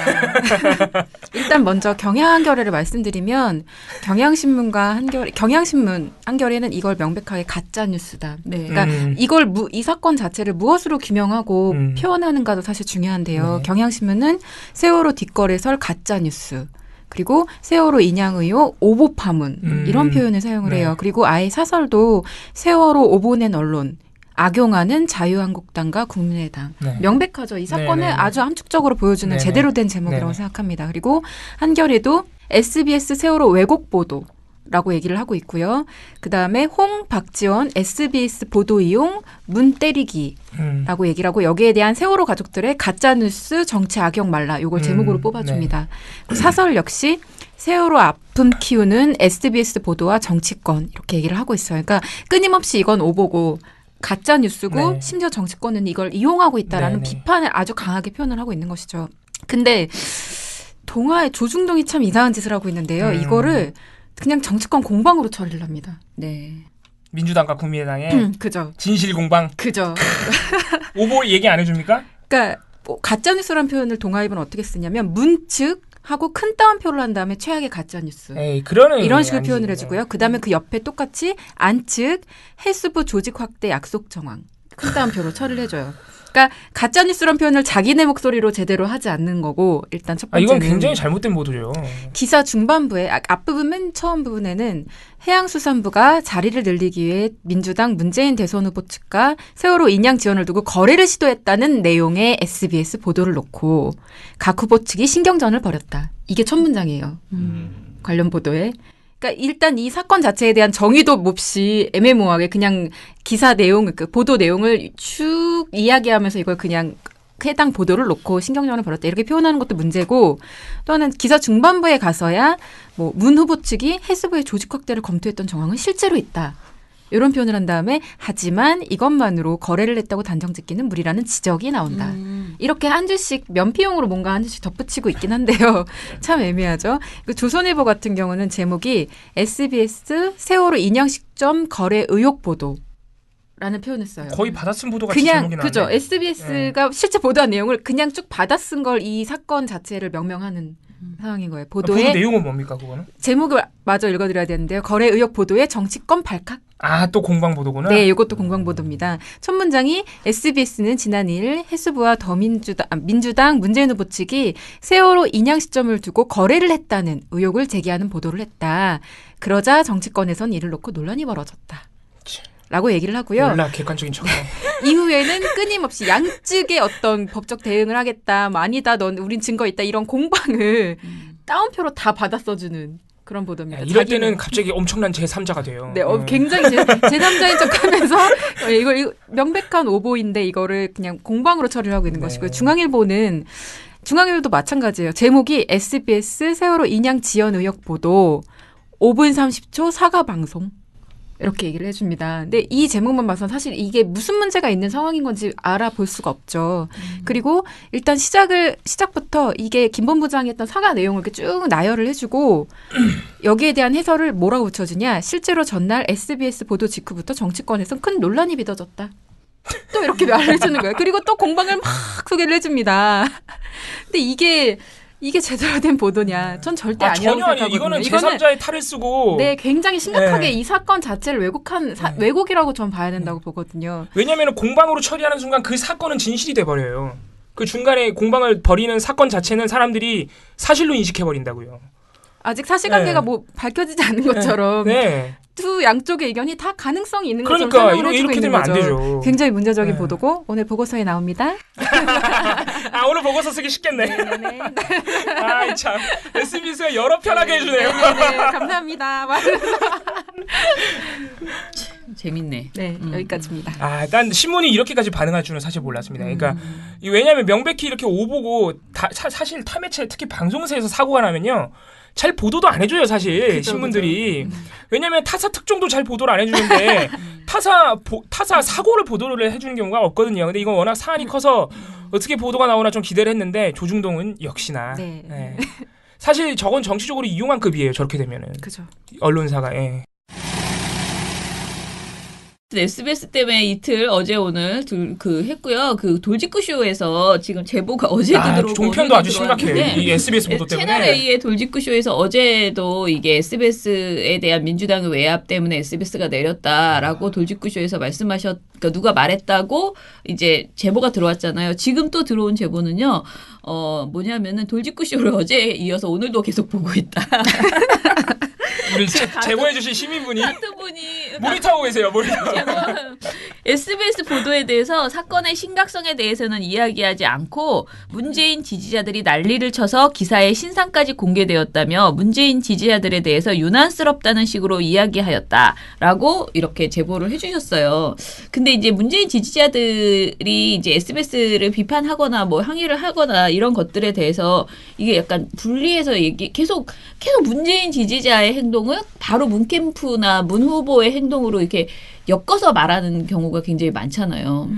일단 먼저 경향 한겨레를 말씀드리면 경향신문 한겨레는 이걸 명백하게 가짜 뉴스다. 네. 그러니까 이걸 이 사건 자체를 무엇으로 규명하고 표현하는가도 사실 중요한데요. 네. 경향신문은 세월호 뒷거래설 가짜 뉴스. 그리고 세월호 인양 의혹 오보 파문 이런 표현을 사용을 네. 해요. 그리고 아예 사설도 세월호 오보낸 언론 악용하는 자유한국당과 국민의당. 네. 명백하죠. 이 사건을 네, 네, 네. 아주 함축적으로 보여주는 네, 네. 제대로 된 제목이라고 네, 네. 생각합니다. 그리고 한겨레도 SBS 세월호 왜곡 보도 라고 얘기를 하고 있고요. 그다음에 홍, 박지원, SBS 보도 이용, 문 때리기라고 얘기를 하고 여기에 대한 세월호 가족들의 가짜뉴스 정치 악용 말라 요걸 제목으로 뽑아줍니다. 그리고 사설 역시 세월호 아픔 키우는 SBS 보도와 정치권 이렇게 얘기를 하고 있어요. 그러니까 끊임없이 이건 오보고 가짜 뉴스고 네. 심지어 정치권은 이걸 이용하고 있다라는 네, 네. 비판을 아주 강하게 표현을 하고 있는 것이죠. 근데 동아의 조중동이 참 이상한 짓을 하고 있는데요. 이거를 그냥 정치권 공방으로 처리를 합니다. 네. 민주당과 국민의당의 그죠. 진실 공방. 그죠. 오보 얘기 안 해줍니까? 그러니까 가짜뉴스라는 표현을 동아일보는 어떻게 쓰냐면 문측 하고 큰 따옴표를 한 다음에 최악의 가짜뉴스. 에이, 그러는 이런 식으로 아니지. 표현을 해주고요. 그 다음에 그 옆에 똑같이 안측 해수부 조직 확대 약속 정황. 큰 따옴표로 처리를 해줘요. 그러니까 가짜뉴스란 표현을 자기네 목소리로 제대로 하지 않는 거고 일단 첫 번째는 이건 굉장히 잘못된 보도죠. 기사 중반부에 앞부분 맨 처음 부분에는 해양수산부가 자리를 늘리기 위해 민주당 문재인 대선 후보 측과 세월호 인양 지원을 두고 거래를 시도했다는 내용의 SBS 보도를 놓고 각 후보 측이 신경전을 벌였다. 이게 첫 문장이에요. 관련 보도에. 그러니까 일단 이 사건 자체에 대한 정의도 몹시 애매모호하게 그냥 기사 내용, 그 보도 내용을 쭉 이야기하면서 이걸 그냥 해당 보도를 놓고 신경전을 벌였다 이렇게 표현하는 것도 문제고 또는 기사 중반부에 가서야 뭐 문 후보 측이 해수부의 조직 확대를 검토했던 정황은 실제로 있다. 이런 표현을 한 다음에 하지만 이것만으로 거래를 했다고 단정짓기는 무리라는 지적이 나온다. 이렇게 한 줄씩 면피용으로 뭔가 한 줄씩 덧붙이고 있긴 한데요. 참 애매하죠. 조선일보 같은 경우는 제목이 SBS 세월호 인양 시점 거래 의혹 보도. 라는 표현을 써요. 거의 받아쓴 보도 같이 그냥 제목이 나왔네. 그죠. SBS가 실제 보도한 내용을 그냥 쭉 받아쓴 걸 이 사건 자체를 명명하는 상황인 거예요. 보도 보도의 내용은 뭡니까 그거는? 제목을 마저 읽어드려야 되는데요. 거래 의혹 보도의 정치권 발칵. 아, 또 공방 보도구나. 네, 이것도 공방 보도입니다. 첫 문장이 SBS는 지난 2일 해수부와 민주당 문재인 후보 측이 세월호 인양 시점을 두고 거래를 했다는 의혹을 제기하는 보도를 했다. 그러자 정치권에선 이를 놓고 논란이 벌어졌다. 라고 얘기를 하고요. 몰라 객관적인 척. 이후에는 끊임없이 양측의 어떤 법적 대응을 하겠다. 뭐 아니다. 넌 우린 증거 있다. 이런 공방을 따옴표로 다 받아 써주는 그런 보도입니다. 이럴 때는 갑자기 엄청난 제3자가 돼요. 네, 굉장히 제3자인 척하면서 이거 명백한 오보인데 이거를 그냥 공방으로 처리를 하고 있는 네. 것이고요. 중앙일보도 마찬가지예요. 제목이 SBS 세월호 인양 지연 의혹 보도 5분 30초 사과 방송. 이렇게 얘기를 해줍니다. 근데 이 제목만 봐서 사실 이게 무슨 문제가 있는 상황인 건지 알아볼 수가 없죠. 그리고 일단 시작부터 이게 김 본부장이 했던 사과 내용을 이렇게 쭉 나열을 해주고 여기에 대한 해설을 뭐라고 붙여주냐. 실제로 전날 SBS 보도 직후부터 정치권에서 큰 논란이 빚어졌다. 또 이렇게 말을 해주는 거예요. 그리고 또 공방을 막 소개를 해줍니다. 근데 이게 제대로 된 보도냐? 전 절대 아니라고 전혀 아니에요. 생각하거든요. 이거는 제3자의 탈을 쓰고. 네, 굉장히 심각하게 네. 이 사건 자체를 왜곡이라고 전 봐야 된다고 보거든요. 왜냐하면 공방으로 처리하는 순간 그 사건은 진실이 돼버려요. 그 중간에 공방을 벌이는 사건 자체는 사람들이 사실로 인식해버린다고요. 아직 사실관계가 네. 뭐 밝혀지지 않은 것처럼 네. 두 양쪽의 의견이 다 가능성이 있는 것처럼 그러니까 설명을 해주고 이렇게 있는 되면 안 거죠. 되죠. 굉장히 문제적인 네. 보도고 오늘 보고서에 나옵니다. 아, 오늘 보고서 쓰기 쉽겠네. 네네. 아이 참. SBS가 여러 편하게 해주네요. 네네네. 감사합니다. 재밌네. 네, 여기까지입니다. 아, 난 신문이 이렇게까지 반응할 줄은 사실 몰랐습니다. 그러니까 왜냐하면 명백히 이렇게 오보고 사실 타매체 특히 방송사에서 사고가 나면요. 잘 보도도 안 해줘요, 사실. 그죠, 신문들이. 왜냐면 타사 특종도 잘 보도를 안 해주는데 타사 사고를 보도를 해주는 경우가 없거든요. 근데 이건 워낙 사안이 커서 어떻게 보도가 나오나 좀 기대를 했는데 조중동은 역시나. 네. 네. 사실 저건 정치적으로 이용한 급이에요, 저렇게 되면은. 그죠. 언론사가. 예. SBS 때문에 이틀 어제 오늘 했고요. 그 돌직구 쇼에서 지금 제보가 어제도 들어오고 종편도 아주 심각해요. 들어왔는데 이 SBS 보도 때문에. 채널 A의 돌직구 쇼에서 어제도 이게 SBS에 대한 민주당의 외압 때문에 SBS가 내렸다라고 돌직구 쇼에서 그러니까 누가 말했다고 이제 제보가 들어왔잖아요. 지금 또 들어온 제보는요. 뭐냐면은 돌직구 쇼를 어제에 이어서 오늘도 계속 보고 있다. 우리 제보해주신 시민분이 같은 분이 모니터하고 계세요. 모니터. SBS 보도에 대해서 사건의 심각성에 대해서는 이야기하지 않고 문재인 지지자들이 난리를 쳐서 기사의 신상까지 공개되었다며 문재인 지지자들에 대해서 유난스럽다는 식으로 이야기하였다라고 이렇게 제보를 해주셨어요. 근데 이제 문재인 지지자들이 이제 SBS를 비판하거나 뭐 항의를 하거나 이런 것들에 대해서 이게 약간 분리해서 계속 문재인 지지자의 행동을 바로 문 캠프나 문 후보의 행동으로 이렇게 엮어서 말하는 경우가 굉장히 많잖아요.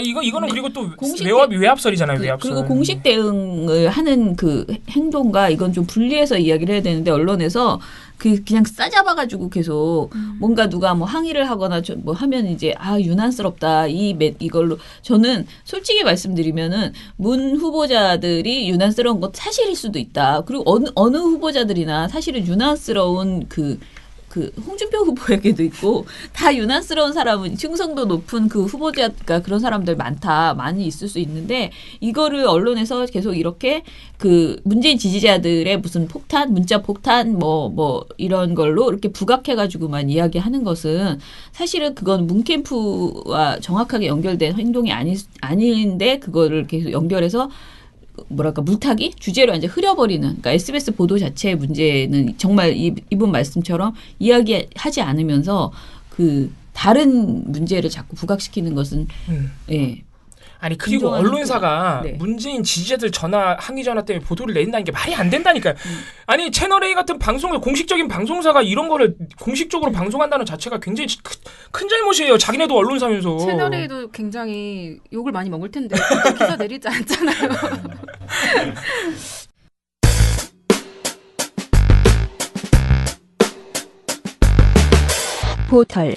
이거는 그리고 또 공식 외압설이잖아요. 외압설. 그리고 공식 대응을 하는 그 행동과 이건 좀 분리해서 이야기를 해야 되는데 언론에서 그냥 싸잡아가지고 계속 뭔가 누가 뭐 항의를 하거나 뭐 하면 이제 유난스럽다 이걸로 저는 솔직히 말씀드리면은 문 후보자들이 유난스러운 것 사실일 수도 있다. 그리고 어느 후보자들이나 사실은 유난스러운 그 홍준표 후보에게도 있고 다 유난스러운 사람은 충성도 높은 그 후보자가 그런 사람들 많이 있을 수 있는데 이거를 언론에서 계속 이렇게 그 문재인 지지자들의 무슨 폭탄 문자 폭탄 뭐 이런 걸로 이렇게 부각해가지고만 이야기하는 것은 사실은 그건 문캠프와 정확하게 연결된 행동이 아닌데 그거를 계속 연결해서 물타기 주제로 이제 흐려버리는 그러니까 SBS 보도 자체의 문제는 정말 이분 말씀처럼 이야기하지 않으면서 그 다른 문제를 자꾸 부각시키는 것은 예. 아니 그리고 진정한 언론사가 네. 문재인 지지자들 항의 전화 때문에 보도를 내린다는 게 말이 안 된다니까요. 아니 채널A 같은 방송을 공식적인 방송사가 이런 거를 공식적으로 방송한다는 자체가 굉장히 큰 잘못이에요. 자기네도 언론사면서. 채널A도 굉장히 욕을 많이 먹을 텐데 그때 기사 내리지 않잖아요. 포털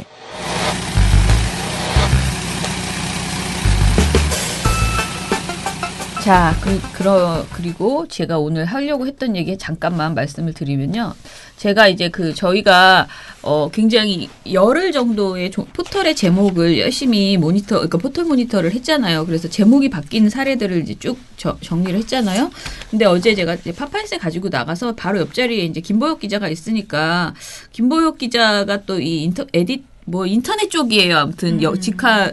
자, 그리고 제가 오늘 하려고 했던 얘기 잠깐만 말씀을 드리면요. 제가 이제 저희가 굉장히 열흘 정도의 포털의 제목을 열심히 그러니까 포털 모니터를 했잖아요. 그래서 제목이 바뀐 사례들을 이제 쭉 정리를 했잖아요. 근데 어제 제가 이제 파파이스 가지고 나가서 바로 옆자리에 이제 김보혁 기자가 있으니까 김보혁 기자가 또 이 인터넷 쪽이에요. 아무튼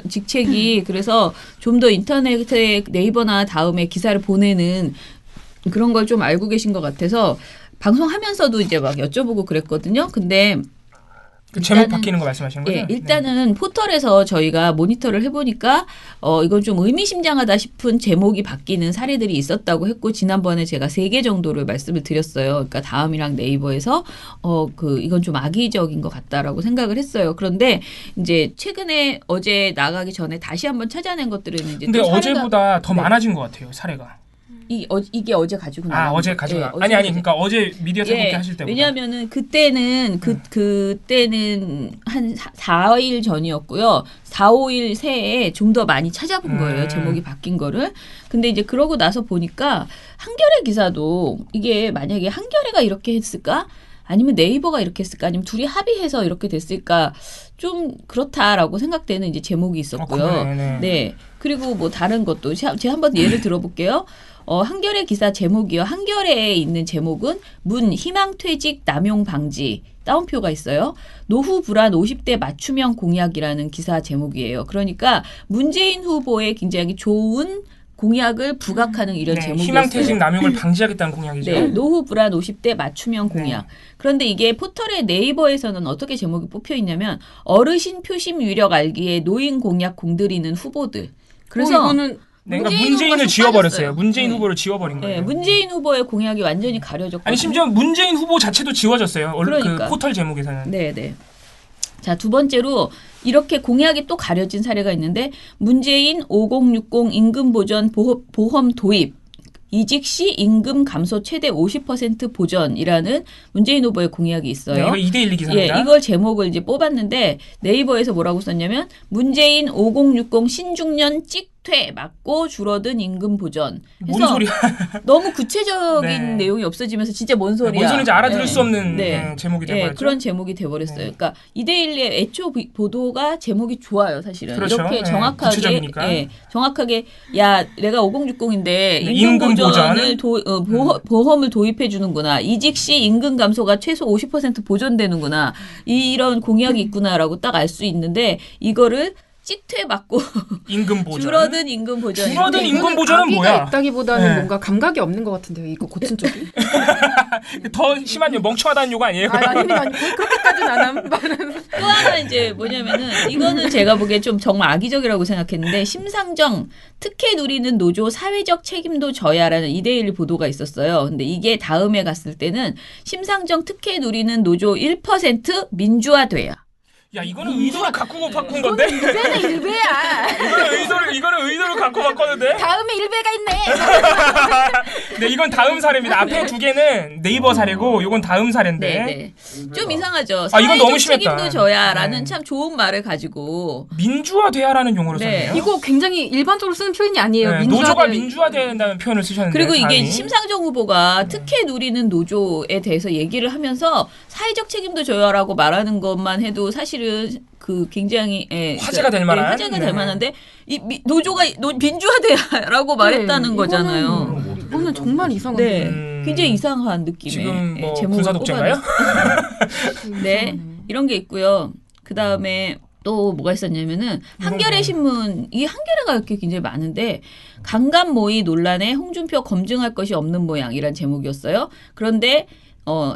직책이 그래서 좀 더 인터넷에 네이버나 다음에 기사를 보내는 그런 걸 좀 알고 계신 것 같아서 방송하면서도 이제 막 여쭤보고 그랬거든요. 근데 그 제목 바뀌는 거 말씀하시는 거죠? 예, 일단은 포털에서 저희가 모니터를 해보니까 이건 좀 의미심장하다 싶은 제목이 바뀌는 사례들이 있었다고 했고 지난번에 제가 3개 정도를 말씀을 드렸어요. 그러니까 다음이랑 네이버에서 이건 좀 악의적인 것 같다라고 생각을 했어요. 그런데 이제 최근에 어제 나가기 전에 다시 한번 찾아낸 것들은 이제 근데 또 어제보다 더 네. 많아진 것 같아요. 사례가. 이게 어제 가지고 나온 어제 가지고 아니 그러니까 어제 미디어 태국기 하실 때보다. 왜냐하면은 그때는 그때는 한 4일 전이었고요. 4, 5일 새에 좀 더 많이 찾아본 거예요. 제목이 바뀐 거를. 근데 이제 그러고 나서 보니까 한겨레 기사도 이게 만약에 한겨레가 이렇게 했을까? 아니면 네이버가 이렇게 했을까? 아니면 둘이 합의해서 이렇게 됐을까? 좀 그렇다라고 생각되는 이제 제목이 있었고요. 네. 그리고 뭐 다른 것도 제가 한번 예를 들어볼게요. 한겨레 기사 제목이요. 한겨레에 있는 제목은 희망퇴직 남용 방지 따옴표가 있어요. 노후 불안 50대 맞춤형 공약이라는 기사 제목이에요. 그러니까 문재인 후보의 굉장히 좋은 공약을 부각하는 이런 제목이었어요. 희망퇴직 남용을 방지하겠다는 공약이죠. 네, 노후 불안 50대 맞춤형 공약. 그런데 이게 포털의 네이버에서는 어떻게 제목이 뽑혀 있냐면 어르신 표심 위력 알기에 노인 공약 공들이는 후보들. 그래서 이거는 그러니까 문재인을 지워버렸어요. 문재인 후보를 지워버린 거예요. 네, 문재인 후보의 공약이 완전히 가려졌고. 아니 심지어 문재인 후보 자체도 지워졌어요. 그러니까. 그 포털 제목에서는. 네. 자, 두 번째로 이렇게 공약이 또 가려진 사례가 있는데 문재인 5060 임금 보전 보험 도입. 이직 시 임금 감소 최대 50% 보전이라는 문재인 후보의 공약이 있어요. 네, 이거 2대1 기사입니다. 예, 이걸 제목을 이제 뽑았는데 네이버에서 뭐라고 썼냐면 문재인 5060 신중년 찍퇴 막고 줄어든 임금 보전. 뭔 소리야? 너무 구체적인 네. 내용이 없어지면서 진짜 뭔 소리야. 뭔 소리인지 알아들을 네. 수 없는 제목이 돼버렸죠. 그런 제목이 돼버렸어요. 그러니까 2대1의 애초 보도가 제목이 좋아요, 사실은. 그렇죠. 이렇게 네, 정확하게, 구체적이니까. 정확하게 야 내가 5060인데 임금 보전을 보험을 도입해 주는구나. 이직 시 임금 감소가 최소 50% 보전되는구나. 이런 공약이 있구나라고 딱 알 수 있는데 이거를 찍퇴 맞고 임금 보전. 줄어든 임금 보전. 줄어든 임금 보전은 뭐야? 있다기보다는 네. 뭔가 감각이 없는 것 같은데요. 이거 고친 쪽이. 더 심한 멍청하다는 욕 아니에요? 아닙니다. 그렇게까지는 안 함. 또 하나 이제 뭐냐면은 이거는 제가 보기에 좀 정말 악의적이라고 생각했는데 심상정 특혜 누리는 노조 사회적 책임도 져야라는 2대1 보도가 있었어요. 근데 이게 다음에 갔을 때는 심상정 특혜 누리는 노조 1% 민주화돼야. 야 이거는 의도를 갖고 바꾼 건데? 일배는 일배야. 이거는 의도를 갖고 바꿨는데? 다음에 일배가 있네. 네 이건 다음 사례입니다. 앞에 두 개는 네이버 사례고 이건 다음 사례인데. 네. 좀 이상하죠. 이건 너무 사회적 심했다. 책임도 져야라는 네. 참 좋은 말을 가지고 민주화돼야라는 용어를 네. 썼네요. 이거 굉장히 일반적으로 쓰는 표현이 아니에요. 네, 노조가 민주화된다는 표현을 쓰셨는데. 그리고 이게 사람이. 심상정 후보가 특혜 누리는 노조에 대해서 얘기를 하면서 사회적 책임도 져야라고 말하는 것만 해도 사실은 그 굉장히 화제가 될 만한. 화제가 될 만한데 노조가 민주화돼야라고 말했다는 거잖아요. 이거는 정말 이상한데. 네, 굉장히 이상한 느낌의 지금 뭐 제목을 군사독재인가요? 네, 이런 게 있고요. 그 다음에 또 뭐가 있었냐면은 한겨레 신문 이 한겨레가 이렇게 굉장히 많은데 강간 모의 논란에 홍준표 검증할 것이 없는 모양이란 제목이었어요. 그런데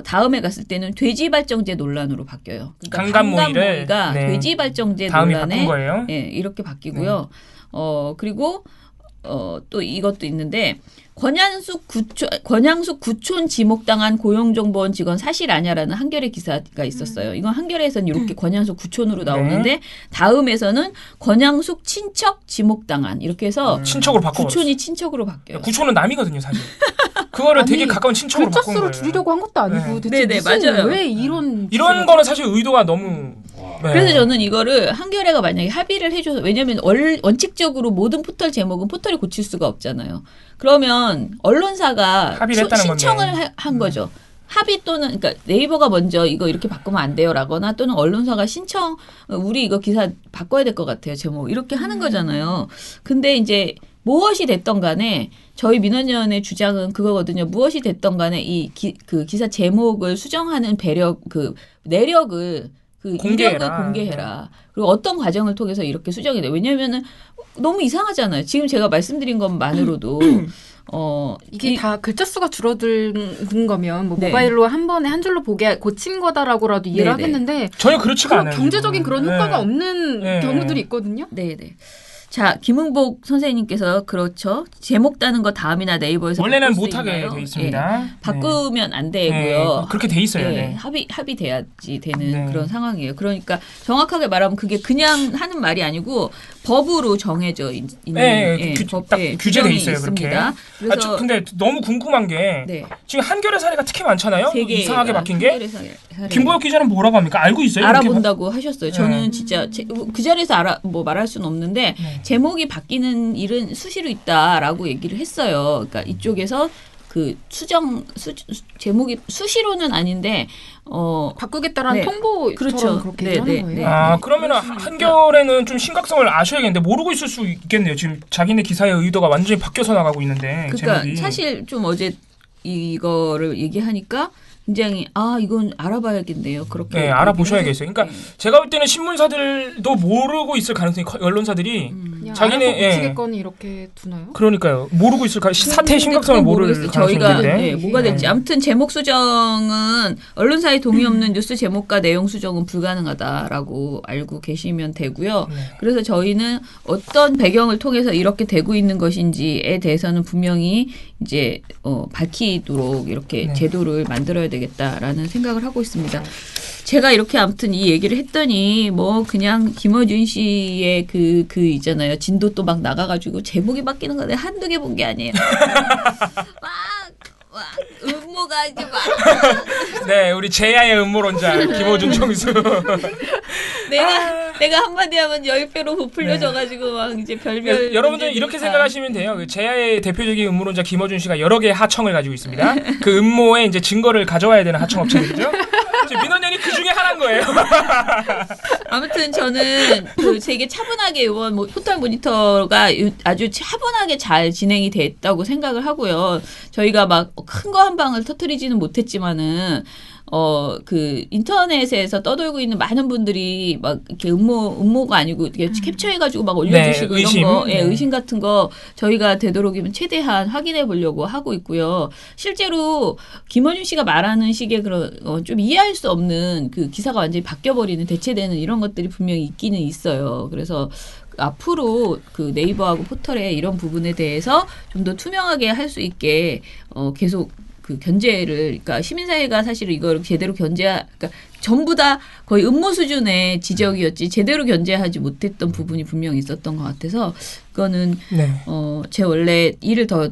다음에 갔을 때는 돼지 발정제 논란으로 바뀌어요. 그러니까 강간 모의를 모의가 네. 돼지 발정제 다음에 논란에 바꾼 거예요. 이렇게 바뀌고요. 그리고 또 이것도 있는데 권양숙 구촌 지목당한 고용정보원 직원 사실 아냐라는 한겨레 기사가 있었어요. 이건 한겨레에서는 이렇게 권양숙 구촌으로 나오는데 다음에서는 권양숙 친척 지목당한 이렇게 해서 친척으로 바꿔. 구촌이 친척으로 바뀌어요. 구촌은 남이거든요, 사실. 그거를 되게 가까운 친척으로 바꾼 거예요. 글자 수를 줄이려고 한 것도 아니고 대체 네네, 무슨 맞아요. 왜 이런 이런 거는 사실 의도가 너무. 네. 그래서 저는 이거를 한겨레가 만약에 합의를 해줘서 왜냐하면 원칙적으로 모든 포털 제목은 포털이 고칠 수가 없잖아요. 그러면 언론사가 합의를 했다는 신청을 건데. 한 거죠. 합의 또는 그러니까 네이버가 먼저 이거 이렇게 바꾸면 안 돼요라거나 또는 언론사가 신청 우리 이거 기사 바꿔야 될 것 같아요 제목 이렇게 하는 거잖아요. 근데 이제 무엇이 됐던 간에 저희 민원위원회 주장은 그거거든요. 무엇이 됐던 간에 그 기사 제목을 수정하는 내력을 공개해라. 이력을 공개해라. 그리고 어떤 과정을 통해서 이렇게 수정이 돼. 왜냐면은 너무 이상하잖아요. 지금 제가 말씀드린 것만으로도 이게 다 글자 수가 줄어든 거면 뭐 네. 모바일로 한 번에 한 줄로 보게 고친 거다라고라도 이해를 네네. 하겠는데 전혀 그렇지가 않아요. 경제적인 그런 네. 효과가 없는 네. 경우들이 있거든요. 네네. 자, 김흥복 선생님께서 그렇죠. 제목 따는 거 다음이나 네이버에서 원래는 바꿀 수 못하게 있나요? 돼 있습니다. 예. 바꾸면 안 되고요. 네, 그렇게 돼 있어요. 예, 네. 합의돼야지 되는 네. 그런 상황이에요. 그러니까 정확하게 말하면 그게 그냥 하는 말이 아니고 법으로 정해져 있는 네, 딱 규제돼 규정이 있어요. 그렇게. 있습니다. 그래서 근데 너무 궁금한 게 네. 지금 한겨레 사례가 특히 많잖아요. 세 개가 이상하게 바뀐 게 한겨레 사례. 김보혁 기자는 뭐라고 합니까? 알고 있어요? 이렇게 알아본다고 하셨어요. 저는 네. 진짜 그 자리에서 말할 수는 없는데 제목이 바뀌는 일은 수시로 있다라고 얘기를 했어요. 그러니까 이쪽에서 그 제목이 수시로는 아닌데 바꾸겠다라는 네. 통보처럼 그렇죠. 그렇게 네, 하는 네, 거예요. 네. 아, 그러면은 한겨레는 좀 심각성을 아셔야겠는데 모르고 있을 수 있겠네요. 지금 자기네 기사의 의도가 완전히 바뀌어서 나가고 있는데 그러니까 제목이. 사실 좀 어제 이거를 얘기하니까 굉장히 이건 알아봐야겠네요. 그렇게 네, 알아보셔야겠어요. 그러니까 네. 제가 볼 때는 신문사들도 모르고 있을 가능성이 언론사들이 그냥 자기네, 알아서 예. 고치겠거니 이렇게 두나요? 그러니까요. 모르고 있을 사태의 심각성을 모를 모르겠어요. 가능성이 저희가 있는데. 뭐가 될지 아무튼 제목 수정은 언론사의 동의 없는 뉴스 제목과 내용 수정은 불가능하다라고 알고 계시면 되고요. 네. 그래서 저희는 어떤 배경을 통해서 이렇게 되고 있는 것인지에 대해서는 분명히 이제 밝히도록 이렇게 네. 제도를 만들어야 되겠다라는 생각을 하고 있습니다. 제가 이렇게 아무튼 이 얘기를 했더니 뭐 그냥 김어준 씨의 그 있잖아요. 진도 또 막 나가가지고 제목이 바뀌는 거 내가 한두 개 본 게 아니에요. 막 음모가 이제 막 네, 우리 제야의 음모론자 김호준 총수. 내가 한마디 하면 10배로 부풀려져가지고 막 이제 별별 여러분들 문제들이 이렇게 다. 생각하시면 돼요. 그 제야의 대표적인 음모론자 김어준 씨가 여러 개의 하청을 가지고 있습니다. 그 음모의 이제 증거를 가져와야 되는 하청 업체들이죠. 민원연이 그 중에 하나인 거예요. 아무튼 저는 그 되게 차분하게 이번 포털 모니터가 아주 차분하게 잘 진행이 됐다고 생각을 하고요. 저희가 막 큰 거 한 방을 터뜨리지는 못했지만은 그 인터넷에서 떠돌고 있는 많은 분들이 막 이렇게 음모가 아니고 이렇게 캡처해가지고 막 올려주시고 네, 의심. 이런 거, 네. 의심 같은 거 저희가 되도록이면 최대한 확인해 보려고 하고 있고요. 실제로 김어준 씨가 말하는 식의 그런 좀 이해할 수 없는 그 기사가 완전히 바뀌어버리는 대체되는 이런 것들이 분명히 있기는 있어요. 그래서 앞으로 그 네이버하고 포털에 이런 부분에 대해서 좀 더 투명하게 할 수 있게 계속 그 견제를 그러니까 시민사회가 사실 이걸 제대로 그러니까 전부 다 거의 음모 수준의 지적이었지 제대로 견제하지 못했던 부분이 분명히 있었던 것 같아서 그거는 네. 제 원래 일을 더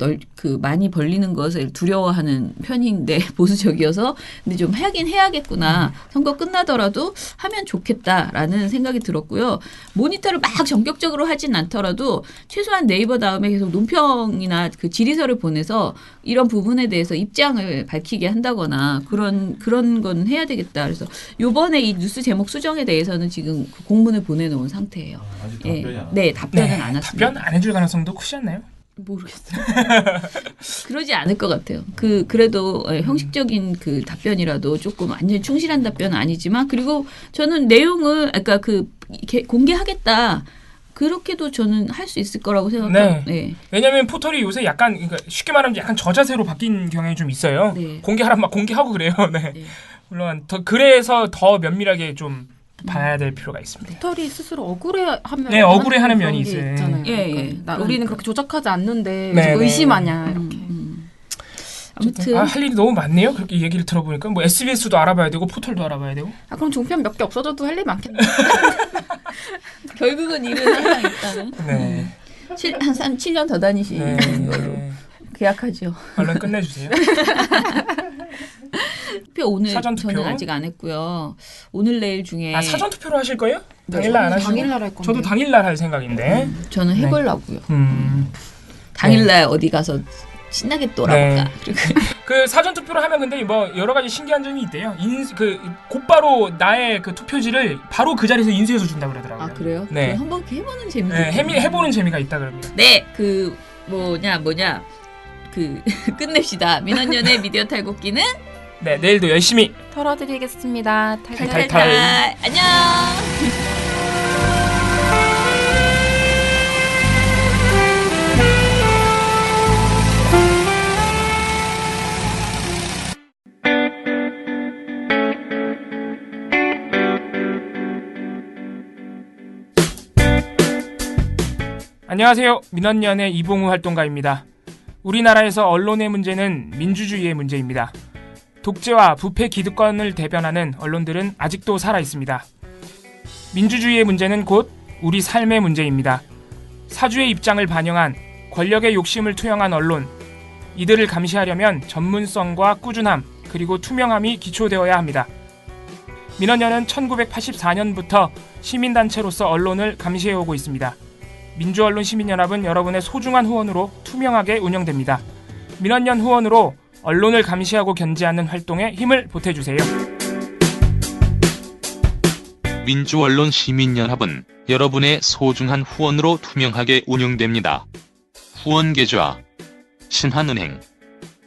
많이 벌리는 것을 두려워하는 편인데 보수적이어서 근데 좀 하긴 해야겠구나. 선거 끝나더라도 하면 좋겠다라는 생각이 들었고요. 모니터를 막 전격적으로 하진 않더라도 최소한 네이버 다음에 계속 논평이나 그 질의서를 보내서 이런 부분에 대해서 입장을 밝히게 한다거나 그런 건 해야 되겠다. 그래서 요번에 이 뉴스 제목 수정에 대해서는 지금 그 공문을 보내놓은 상태예요. 아직 답변이 안 네, 답변은 네, 안 왔습니다. 답변 안 해줄 가능성도 크지 않나요? 모르겠어요. 그러지 않을 것 같아요. 그래도 형식적인 그 답변이라도 조금 완전히 충실한 답변은 아니지만 그리고 저는 내용을 그러니까 공개하겠다. 그렇게도 저는 할 수 있을 거라고 생각해요. 네. 왜냐하면 포털이 요새 약간 그러니까 쉽게 말하면 약간 저자세로 바뀐 경향이 좀 있어요. 네. 공개하라면 막 공개하고 그래요. 네. 네. 물론 그래서 더 면밀하게 좀 봐야 될 필요가 있습니다. 포털이 스스로 억울해하면 네, 억울해하는 그런 면이 게 있어요. 있잖아요. 예, 그러니까 예. 우리는 그렇게 조작하지 않는데 네, 네. 의심하냐 이렇게. 아무튼 할 일이 너무 많네요. 그렇게 얘기를 들어보니까 뭐 SBS도 알아봐야 되고 포털도 알아봐야 되고. 아 그럼 종편 몇 개 없어져도 할 일 많겠네. 결국은 일은 항상 있다는. 네. 한 7년 더 다니시는 걸로 계약하죠. 얼른 끝내주세요. 투표 오늘 사전 투표. 저는 아직 안 했고요. 오늘 내일 중에 사전 투표로 하실 거예요? 당일날 안 하시고? 당일날 할 건데. 저도 당일날 할 생각인데. 저는 해보려고요. 음. 당일날 어디 가서 신나게 놀아볼까. 네. 그리고 그 사전 투표를 하면 근데 뭐 여러 가지 신기한 점이 있대요. 곧바로 나의 그 투표지를 바로 그 자리에서 인쇄해서 준다 그러더라고요. 아 그래요? 네. 그럼 한번 해보는 재미가 네, 해보는 재미가 있다 그럽니다. 네, 그 뭐냐 그 끝냅시다. 민원연의 미디어 탈곡기는 네, 내일도 열심히 털어드리겠습니다. 탈탈. 탈탈. 안녕. 안녕하세요. 민원연의 이봉우 활동가입니다. 우리나라에서 언론의 문제는 민주주의의 문제입니다. 독재와 부패 기득권을 대변하는 언론들은 아직도 살아있습니다. 민주주의의 문제는 곧 우리 삶의 문제입니다. 사주의 입장을 반영한 권력의 욕심을 투영한 언론, 이들을 감시하려면 전문성과 꾸준함 그리고 투명함이 기초되어야 합니다. 민원연은 1984년부터 시민단체로서 언론을 감시해오고 있습니다. 민주언론 시민연합은 여러분의 소중한 후원으로 투명하게 운영됩니다. 민원연 후원으로 언론을 감시하고 견제하는 활동에 힘을 보태주세요. 민주언론 시민연합은 여러분의 소중한 후원으로 투명하게 운영됩니다. 후원 계좌 신한은행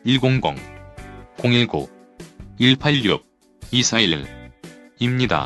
100-019-186-241입니다.